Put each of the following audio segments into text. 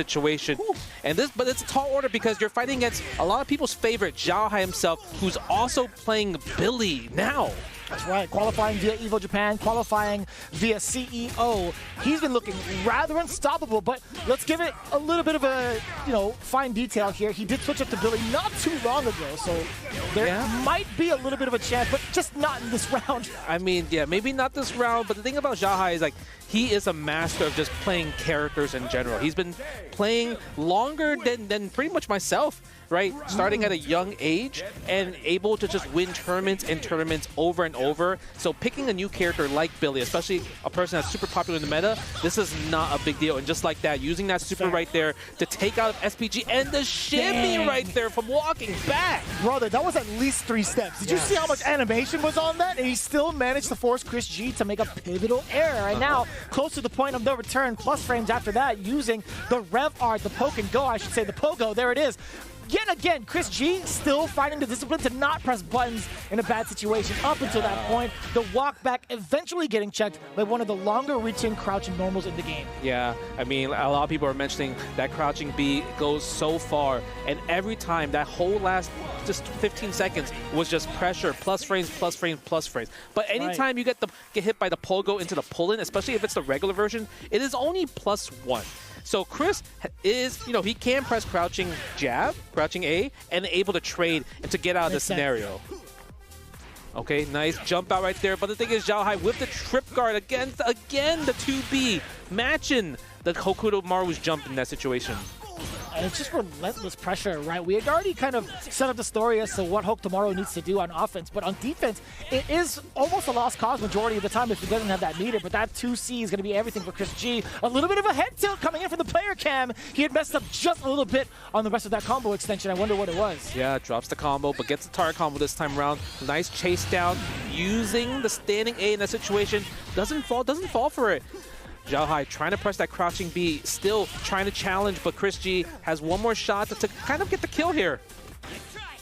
situation. But it's a tall order because you're fighting against a lot of people's favorite, Xiaohai himself, who's also playing Billy now. That's right, qualifying via Evo Japan, qualifying via CEO. He's been looking rather unstoppable, but let's give it a little bit of a, fine detail here. He did switch up to Billy not too long ago, so there might be a little bit of a chance, but just not in this round. I mean, yeah, maybe not this round, but the thing about Xiaohai is, like, he is a master of just playing characters in general. He's been playing longer than pretty much myself, right? Starting at a young age and able to just win tournaments and tournaments over and over. So picking a new character like Billy, especially a person that's super popular in the meta, this is not a big deal. And just like that, using that super right there to take out SPG and the shimmy right there from walking back. Brother, that was at least 3 steps. Did you see how much animation was on that? And he still managed to force Chris G to make a pivotal error. And now, close to the point of no return, plus frames after that, using the Rev Art, the poke and go, I should say, the pogo. There it is. Yet again, Chris G still finding the discipline to not press buttons in a bad situation up until that point. The walk back eventually getting checked by one of the longer reaching crouching normals in the game. Yeah, I mean, a lot of people are mentioning that crouching B goes so far, and every time that whole last just 15 seconds was just pressure, plus frames, plus frames, plus frames. But anytime you get hit by the pogo into the pull-in, especially if it's the regular version, it is only +1. So Chris is, he can press crouching jab, crouching A, and able to trade and to get out of this scenario. Okay, nice jump out right there. But the thing is, Xiaohai with the trip guard again the 2B, matching the Hokuto Maru's jump in that situation. And it's just relentless pressure, right? We had already kind of set up the story as to what Hope Tomorrow needs to do on offense, but on defense, it is almost a lost cause majority of the time if he doesn't have that meter, but that 2C is going to be everything for Chris G. A little bit of a head tilt coming in from the player cam. He had messed up just a little bit on the rest of that combo extension. I wonder what it was. Yeah, drops the combo, but gets the target combo this time around. Nice chase down, using the standing A in that situation. Doesn't fall for it. Xiaohai trying to press that crouching B, still trying to challenge, but Chris G has one more shot to kind of get the kill here.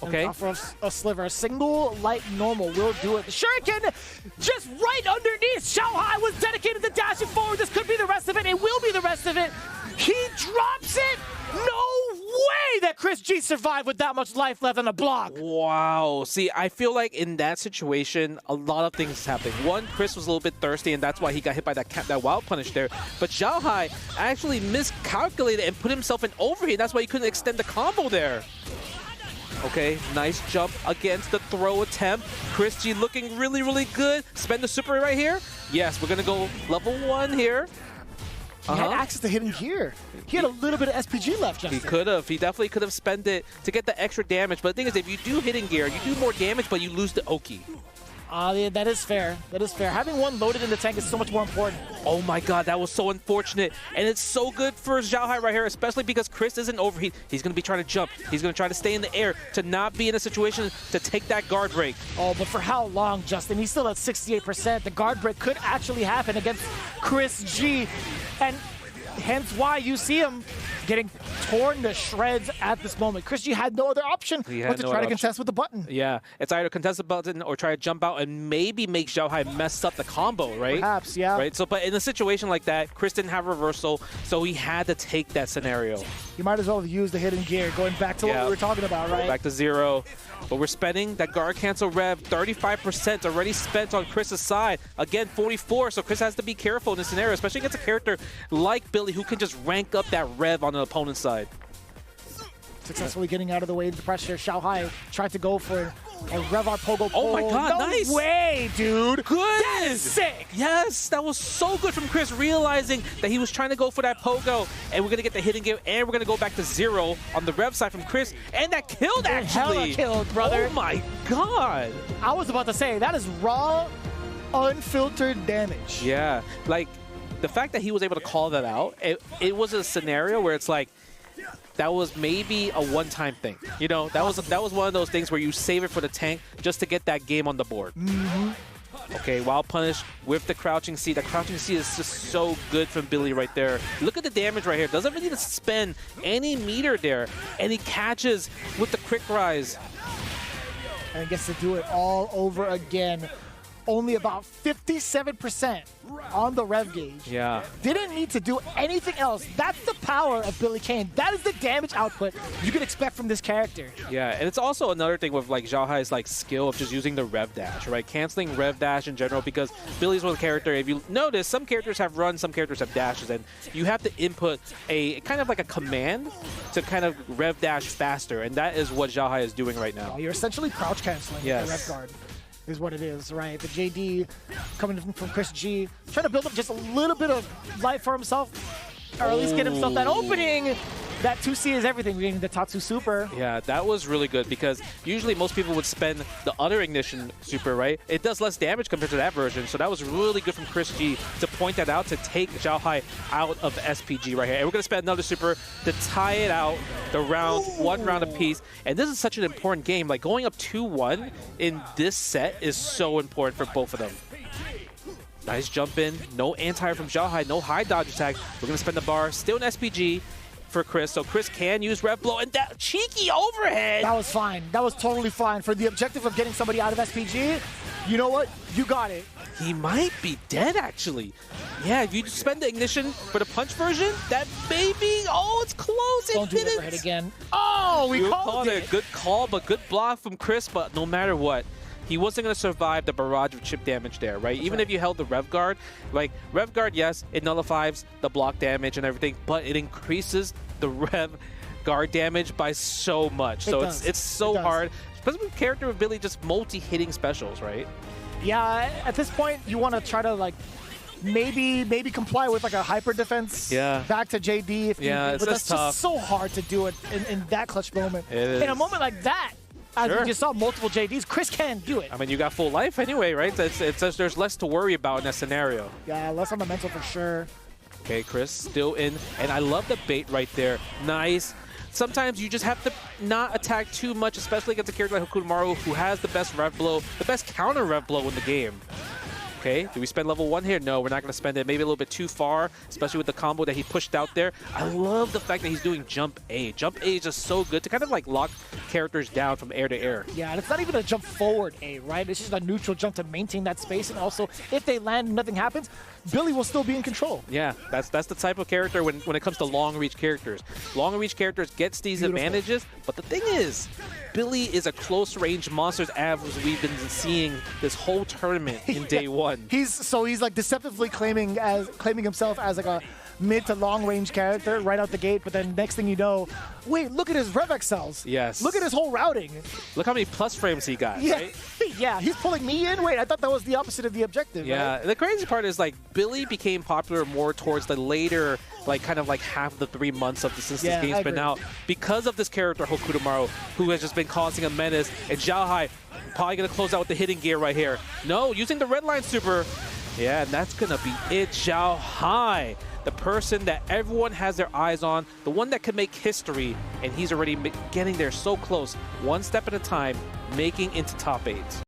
Okay. And for a sliver, a single light normal will do it. The Shuriken just right underneath. Xiaohai was dedicated to dashing forward. This could be the rest of it. It will be the rest of it. He drops it. No way that Chris G survived with that much life left on the block. Wow. See, I feel like in that situation, a lot of things happened. One, Chris was a little bit thirsty, and that's why he got hit by that wild punish there. But Xiaohai actually miscalculated and put himself in overheat. That's why he couldn't extend the combo there. Okay, nice jump against the throw attempt. Chris G looking really, really good. Spend the super right here. Yes, we're going to go level 1 here. He had access to hidden gear. He had a little bit of SPG left, Justin. He could have. He definitely could have spent it to get the extra damage. But the thing is, if you do hidden gear, you do more damage, but you lose the Oki. Yeah, that is fair. That is fair. Having one loaded in the tank is so much more important. Oh my god, that was so unfortunate. And it's so good for Xiaohai right here, especially because Chris isn't overheat. He's going to be trying to jump. He's going to try to stay in the air to not be in a situation to take that guard break. Oh, but for how long, Justin? He's still at 68%. The guard break could actually happen against Chris G. And hence why you see him getting torn to shreds at this moment. Chris G had no other option but to try to contest with the button. Yeah, it's either contest the button or try to jump out and maybe make Xiaohai mess up the combo, right? Perhaps, yeah. Right. So, but in a situation like that, Chris didn't have reversal, so he had to take that scenario. You might as well have used the hidden gear, going back to what we were talking about, right? Back to 0. But we're spending that guard cancel rev. 35% already spent on Chris's side. Again, 44, so Chris has to be careful in this scenario, especially against a character like Billy who can just rank up that rev on the opponent's side. Successfully getting out of the way of the pressure. Xiaohai tried to go for a Revar Pogo. Oh my god, nice! No way, dude! Good! That is sick! Yes, that was so good from Chris, realizing that he was trying to go for that Pogo, and we're going to get the hidden game, and we're going to go back to 0 on the rev side from Chris, and that killed actually! Hella killed, brother! Oh my god! I was about to say, that is raw, unfiltered damage. Yeah, like, the fact that he was able to call that out, it was a scenario where it's like, that was maybe a one-time thing. You know, that was one of those things where you save it for the tank just to get that game on the board. Okay, wild punish with the crouching C. The crouching C is just so good from Billy right there. Look at the damage right here. Doesn't really need to spend any meter there. And he catches with the quick rise. And he gets to do it all over again. only about 57% on the rev gauge. Yeah. Didn't need to do anything else. That's the power of Billy Kane. That is the damage output you can expect from this character. Yeah, and it's also another thing with like Xiaohai's like skill of just using the rev dash, right? Canceling rev dash in general, because Billy's one character, if you notice, some characters have runs, some characters have dashes, and you have to input a kind of like a command to kind of rev dash faster, and that is what Xiaohai is doing right now. You're essentially crouch canceling the rev guard. Is what it is, right? The JD coming from Chris G, trying to build up just a little bit of life for himself, or at least get himself that opening. That 2C is everything. We're getting the Tatsu Super. Yeah, that was really good, because usually most people would spend the other Ignition Super, right? It does less damage compared to that version, so that was really good from Chris G to point that out, to take Xiaohai out of the SPG right here. And we're going to spend another Super to tie it out, the round, one round apiece. And this is such an important game. Like, going up 2-1 in this set is so important for both of them. Nice jump in. No anti-air from Xiaohai. No high dodge attack. We're going to spend the bar. Still an SPG for Chris, so Chris can use Rev Blow, and that cheeky overhead. That was fine. That was totally fine. For the objective of getting somebody out of SPG, you know what? You got it. He might be dead, actually. Yeah, if you spend the Ignition for the punch version, that baby, oh, it's close. Don't do overhead again. Oh, we called it. Good call, but good block from Chris, but no matter what, he wasn't going to survive the barrage of chip damage there, right? Even if you held the Rev Guard, like, Rev Guard, yes, it nullifies the block damage and everything, but it increases the Rev Guard damage by so much. So it's so hard, especially with a character with Billy just multi-hitting specials, right? Yeah, at this point, you want to try to, like, maybe comply with, like, a hyper defense back to JD. If but that's tough. Just so hard to do it in that clutch moment. In a moment like that, as we just saw multiple JDs, Chris can do it. I mean, you got full life anyway, right? There's less to worry about in that scenario. Yeah, less on the mental for sure. Okay, Chris still in, and I love the bait right there. Nice. Sometimes you just have to not attack too much, especially against a character like Hokutomaru, who has the best rev blow, the best counter rev blow in the game. Okay, do we spend level 1 here? No, we're not going to spend it. Maybe a little bit too far, especially with the combo that he pushed out there. I love the fact that he's doing jump A. Jump A is just so good to kind of like lock characters down from air to air. Yeah, and it's not even a jump forward A, right? It's just a neutral jump to maintain that space, and also if they land and nothing happens, Billy will still be in control. Yeah, that's the type of character when it comes to long reach characters. Long reach characters gets these advantages, but the thing is, Billy is a close range monsters as we've been seeing this whole tournament in day one. He's like deceptively claiming himself as like a mid to long range character right out the gate, but then next thing you know, wait, look at his rev excels. Yes. Look at his whole routing. Look how many plus frames he got, right? Yeah, he's pulling me in. Wait, I thought that was the opposite of the objective. Yeah, right? The crazy part is like Billy became popular more towards the later, like kind of like half of the 3 months of since this game's been out, because of this character Hokutomaru, who has just been causing a menace, and Xiaohai probably gonna close out with the hidden gear right here. No, using the red line super. Yeah, and that's gonna be it. Xiaohai, the person that everyone has their eyes on, the one that can make history, and he's already getting there so close, one step at a time, making into top 8.